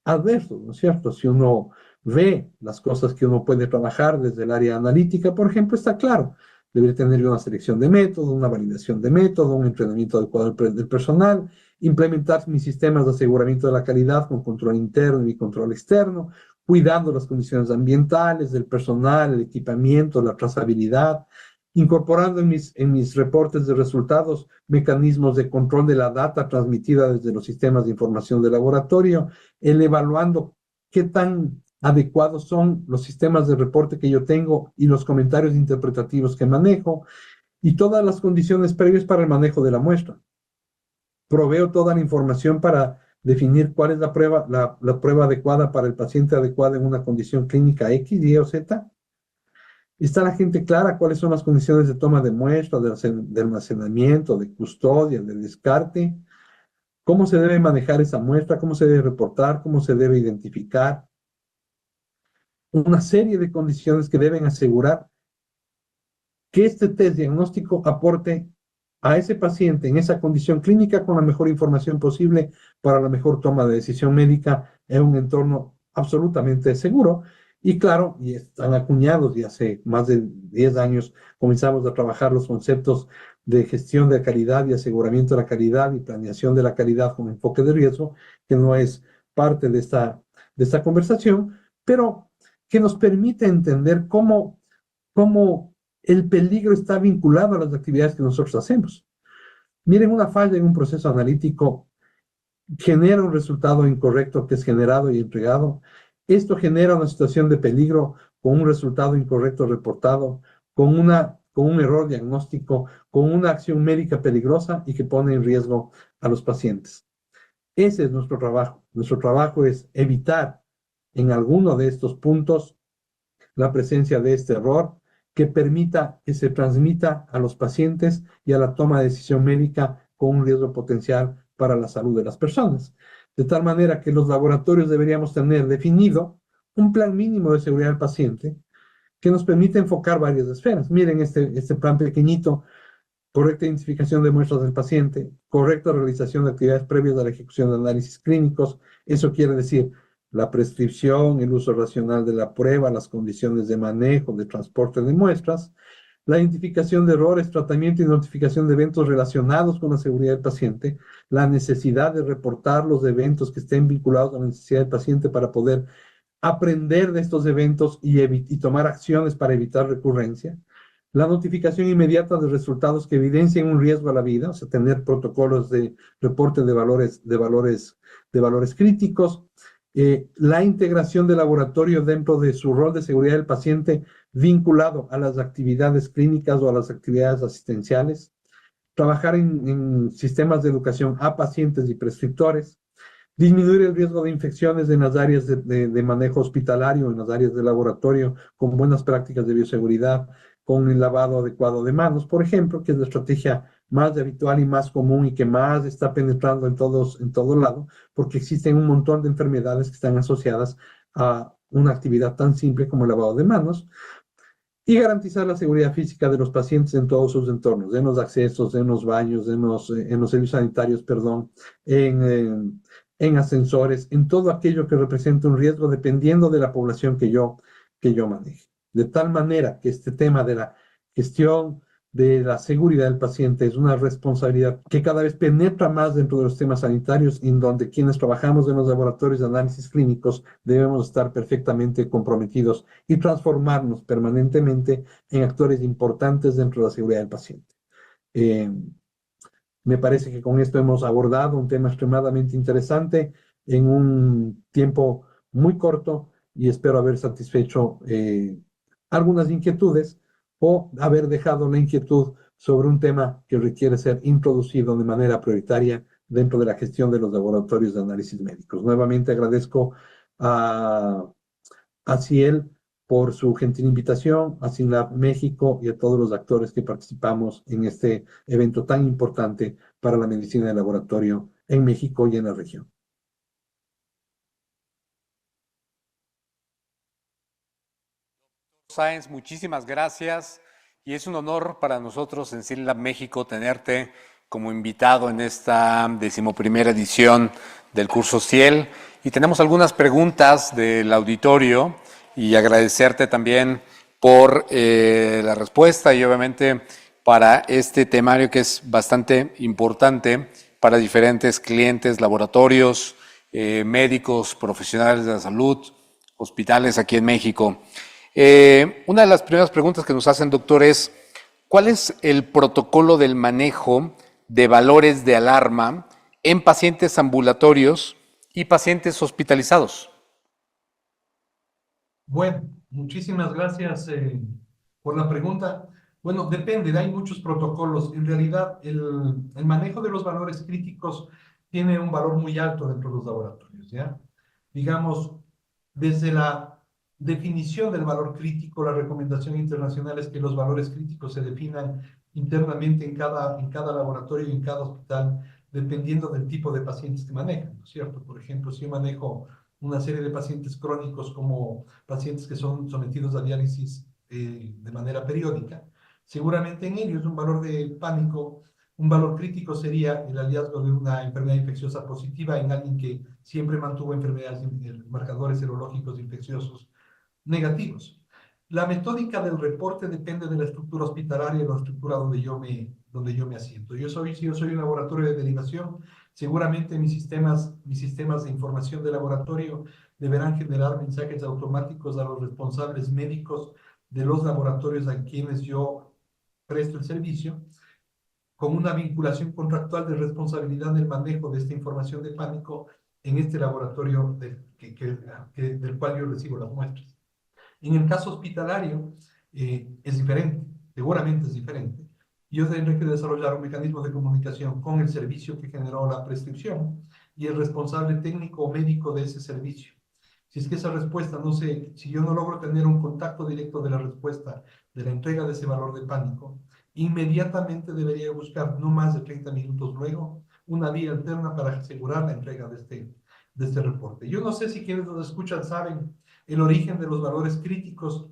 S2: adversos, ¿no es cierto? Si uno ve las cosas que uno puede trabajar desde el área analítica, por ejemplo, está claro, debe tener una selección de método, una validación de método, un entrenamiento adecuado del personal, implementar mis sistemas de aseguramiento de la calidad con control interno y control externo, cuidando las condiciones ambientales, del personal, el equipamiento, la trazabilidad, incorporando en mis reportes de resultados mecanismos de control de la data transmitida desde los sistemas de información del laboratorio, evaluando qué tan adecuados son los sistemas de reporte que yo tengo y los comentarios interpretativos que manejo, y todas las condiciones previas para el manejo de la muestra. Proveo toda la información para definir cuál es la prueba adecuada para el paciente adecuado en una condición clínica X, Y o Z. ¿Está la gente clara cuáles son las condiciones de toma de muestra, de almacenamiento, de custodia, de descarte? ¿Cómo se debe manejar esa muestra? ¿Cómo se debe reportar? ¿Cómo se debe identificar? Una serie de condiciones que deben asegurar que este test diagnóstico aporte a ese paciente en esa condición clínica con la mejor información posible para la mejor toma de decisión médica en un entorno absolutamente seguro. Y claro, y están acuñados y hace más de 10 años comenzamos a trabajar los conceptos de gestión de calidad y aseguramiento de la calidad y planeación de la calidad con enfoque de riesgo, que no es parte de esta conversación, pero que nos permite entender cómo el peligro está vinculado a las actividades que nosotros hacemos. Miren, una falla en un proceso analítico genera un resultado incorrecto que es generado y entregado. Esto genera una situación de peligro con un resultado incorrecto reportado, con un error diagnóstico, con una acción médica peligrosa y que pone en riesgo a los pacientes. Ese es nuestro trabajo. Nuestro trabajo es evitar en alguno de estos puntos la presencia de este error que permita que se transmita a los pacientes y a la toma de decisión médica con un riesgo potencial para la salud de las personas. De tal manera que los laboratorios deberíamos tener definido un plan mínimo de seguridad del paciente que nos permite enfocar varias esferas. Miren este plan pequeñito: correcta identificación de muestras del paciente, correcta realización de actividades previas a la ejecución de análisis clínicos. Eso quiere decir la prescripción, el uso racional de la prueba, las condiciones de manejo, de transporte de muestras, la identificación de errores, tratamiento y notificación de eventos relacionados con la seguridad del paciente, la necesidad de reportar los eventos que estén vinculados a la necesidad del paciente para poder aprender de estos eventos y tomar acciones para evitar recurrencia, la notificación inmediata de resultados que evidencien un riesgo a la vida, o sea, tener protocolos de reporte de valores críticos, la integración del laboratorio dentro de su rol de seguridad del paciente vinculado a las actividades clínicas o a las actividades asistenciales, trabajar en sistemas de educación a pacientes y prescriptores, disminuir el riesgo de infecciones en las áreas de manejo hospitalario, en las áreas de laboratorio, con buenas prácticas de bioseguridad, con el lavado adecuado de manos, por ejemplo, que es la estrategia más habitual y más común y que más está penetrando en todo lado, porque existen un montón de enfermedades que están asociadas a una actividad tan simple como el lavado de manos, y garantizar la seguridad física de los pacientes en todos sus entornos, en los accesos, en los baños, en los servicios sanitarios, en ascensores, en todo aquello que represente un riesgo dependiendo de la población que yo maneje. De tal manera que este tema de la gestión de la seguridad del paciente. Es una responsabilidad que cada vez penetra más dentro de los temas sanitarios, en donde quienes trabajamos en los laboratorios de análisis clínicos debemos estar perfectamente comprometidos y transformarnos permanentemente en actores importantes dentro de la seguridad del paciente. Me parece que con esto hemos abordado un tema extremadamente interesante en un tiempo muy corto y espero haber satisfecho algunas inquietudes o haber dejado la inquietud sobre un tema que requiere ser introducido de manera prioritaria dentro de la gestión de los laboratorios de análisis médicos. Nuevamente agradezco a Ciel por su gentil invitación, a SYNLAB México y a todos los actores que participamos en este evento tan importante para la medicina de laboratorio en México y en la región.
S1: Sáenz, muchísimas gracias y es un honor para nosotros en SYNLAB México tenerte como invitado en esta 11ª edición del curso Ciel. Y tenemos algunas preguntas del auditorio y agradecerte también por la respuesta y obviamente para este temario que es bastante importante para diferentes clientes, laboratorios, médicos, profesionales de la salud, hospitales aquí en México. Una de las primeras preguntas que nos hacen, doctor, es ¿cuál es el protocolo del manejo de valores de alarma en pacientes ambulatorios y pacientes hospitalizados?
S2: Bueno, muchísimas gracias por la pregunta. Bueno, depende, hay muchos protocolos. En realidad, el manejo de los valores críticos tiene un valor muy alto dentro de los laboratorios, ¿ya? Digamos, desde la definición del valor crítico, la recomendación internacional es que los valores críticos se definan internamente en cada laboratorio y en cada hospital, dependiendo del tipo de pacientes que manejan, ¿no es cierto? Por ejemplo, si yo manejo una serie de pacientes crónicos como pacientes que son sometidos a diálisis de manera periódica, seguramente en ellos un valor de pánico, un valor crítico sería el hallazgo de una enfermedad infecciosa positiva en alguien que siempre mantuvo enfermedades, marcadores serológicos infecciosos negativos. La metódica del reporte depende de la estructura hospitalaria y la estructura donde yo me asiento. Si yo soy un laboratorio de derivación, seguramente mis sistemas de información de laboratorio deberán generar mensajes automáticos a los responsables médicos de los laboratorios a quienes yo presto el servicio, con una vinculación contractual de responsabilidad del manejo de esta información de pánico en este laboratorio del cual yo recibo las muestras. En el caso hospitalario es diferente, seguramente es diferente. Yo tendré que desarrollar un mecanismo de comunicación con el servicio que generó la prescripción y el responsable técnico o médico de ese servicio. Si es que esa respuesta, no sé, si yo no logro tener un contacto directo de la respuesta de la entrega de ese valor de pánico, inmediatamente debería buscar, no más de 30 minutos luego, una vía alterna para asegurar la entrega de este reporte. Yo no sé si quienes nos escuchan saben el origen de los valores críticos,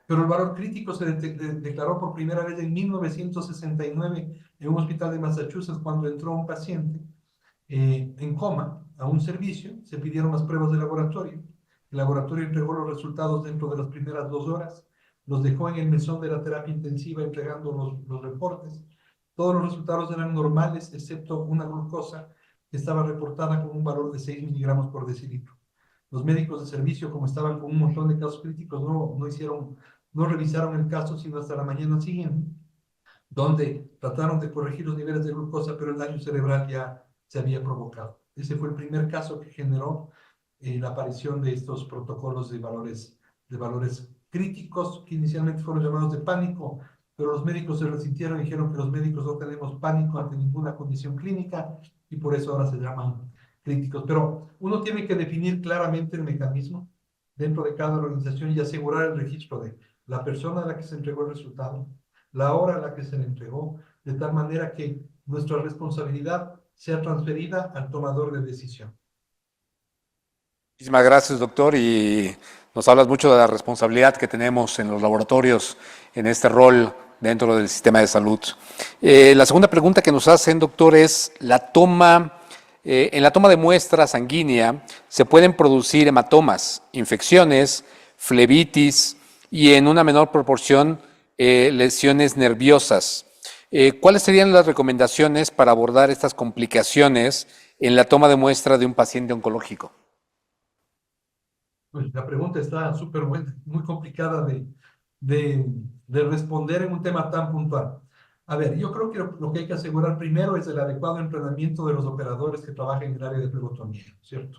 S2: pero el valor crítico se declaró por primera vez en 1969 en un hospital de Massachusetts cuando entró un paciente en coma a un servicio, se pidieron las pruebas de laboratorio, el laboratorio entregó los resultados dentro de las primeras 2 horas, los dejó en el mesón de la terapia intensiva entregando los reportes, todos los resultados eran normales excepto una glucosa que estaba reportada con un valor de 6 miligramos por decilitro. Los médicos de servicio, como estaban con un montón de casos críticos, no revisaron el caso sino hasta la mañana siguiente, donde trataron de corregir los niveles de glucosa, pero el daño cerebral ya se había provocado. Ese fue el primer caso que generó la aparición de estos protocolos de valores críticos, que inicialmente fueron llamados de pánico, pero los médicos se resintieron y dijeron que los médicos no tenemos pánico ante ninguna condición clínica y por eso ahora se llaman críticos. Pero uno tiene que definir claramente el mecanismo dentro de cada organización y asegurar el registro de la persona a la que se entregó el resultado, la hora a la que se le entregó, de tal manera que nuestra responsabilidad sea transferida al tomador de decisión.
S1: Muchísimas gracias, doctor, y nos hablas mucho de la responsabilidad que tenemos en los laboratorios en este rol dentro del sistema de salud. La segunda pregunta que nos hacen, doctor, es en la toma de muestra sanguínea se pueden producir hematomas, infecciones, flebitis y en una menor proporción lesiones nerviosas. ¿Cuáles serían las recomendaciones para abordar estas complicaciones en la toma de muestra de un paciente oncológico?
S2: Pues la pregunta está súper buena, muy complicada de, de responder en un tema tan puntual. A ver, yo creo que lo que hay que asegurar primero es el adecuado entrenamiento de los operadores que trabajan en el área de flebotomía, ¿cierto?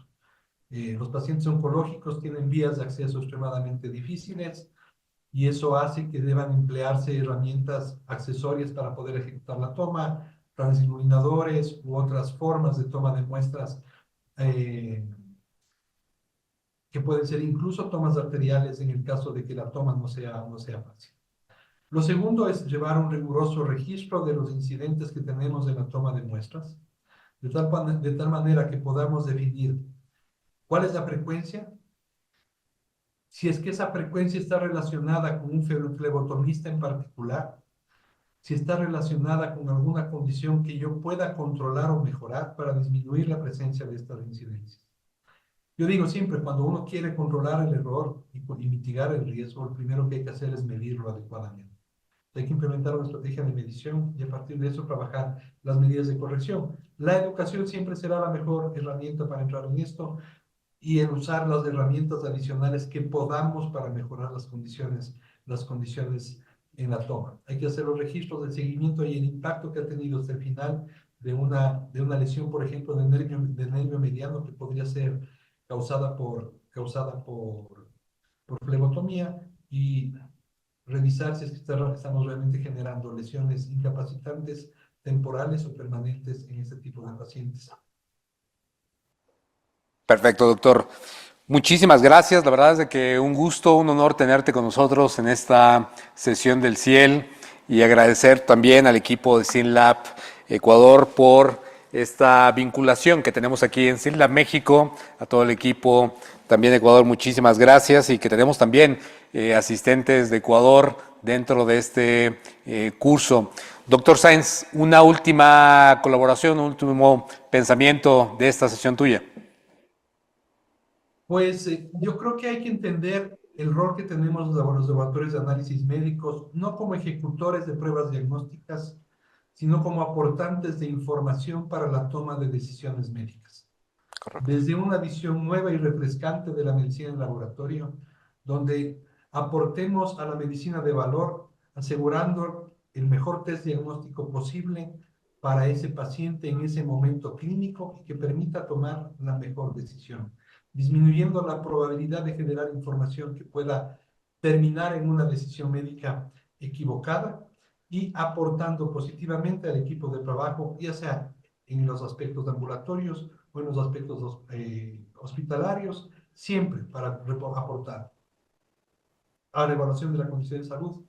S2: Los pacientes oncológicos tienen vías de acceso extremadamente difíciles y eso hace que deban emplearse herramientas accesorias para poder ejecutar la toma, transiluminadores u otras formas de toma de muestras eh, que pueden ser incluso tomas arteriales en el caso de que la toma no sea fácil. Lo segundo es llevar un riguroso registro de los incidentes que tenemos en la toma de muestras, de tal manera que podamos definir cuál es la frecuencia, si es que esa frecuencia está relacionada con un flebotomista en particular, si está relacionada con alguna condición que yo pueda controlar o mejorar para disminuir la presencia de estas incidencias. Yo digo siempre, cuando uno quiere controlar el error y mitigar el riesgo, lo primero que hay que hacer es medirlo adecuadamente. Hay que implementar una estrategia de medición y a partir de eso trabajar las medidas de corrección. La educación siempre será la mejor herramienta para entrar en esto y el usar las herramientas adicionales que podamos para mejorar las condiciones en la toma. Hay que hacer los registros del seguimiento y el impacto que ha tenido hasta el final de una lesión, por ejemplo, de nervio mediano que podría ser por flebotomía y revisar si es que estamos realmente generando lesiones incapacitantes temporales o permanentes en este tipo de pacientes.
S1: Perfecto, doctor. Muchísimas gracias. La verdad es de que un gusto, un honor tenerte con nosotros en esta sesión del CIEL y agradecer también al equipo de SYNLAB Ecuador por esta vinculación que tenemos aquí en SYNLAB México, a todo el equipo también de Ecuador, muchísimas gracias y que tenemos también asistentes de Ecuador dentro de este curso. Doctor Sáenz, una última colaboración, un último pensamiento de esta sesión tuya.
S2: Pues yo creo que hay que entender el rol que tenemos los laboratorios de análisis médicos, no como ejecutores de pruebas diagnósticas, sino como aportantes de información para la toma de decisiones médicas.
S1: Correcto.
S2: Desde una visión nueva y refrescante de la medicina en laboratorio, donde aportemos a la medicina de valor, asegurando el mejor test diagnóstico posible para ese paciente en ese momento clínico y que permita tomar la mejor decisión, disminuyendo la probabilidad de generar información que pueda terminar en una decisión médica equivocada y aportando positivamente al equipo de trabajo, ya sea en los aspectos ambulatorios o en los aspectos hospitalarios, siempre para aportar a la evaluación de la condición de salud,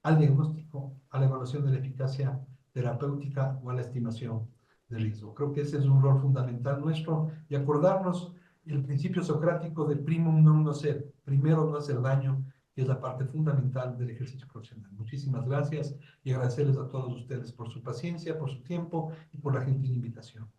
S2: al diagnóstico, a la evaluación de la eficacia terapéutica o a la estimación de riesgo. Creo que ese es un rol fundamental nuestro y acordarnos el principio socrático de primum non nocere, primero no hacer daño, que es la parte fundamental del ejercicio profesional. Muchísimas gracias y agradecerles a todos ustedes por su paciencia, por su tiempo y por la gentil invitación.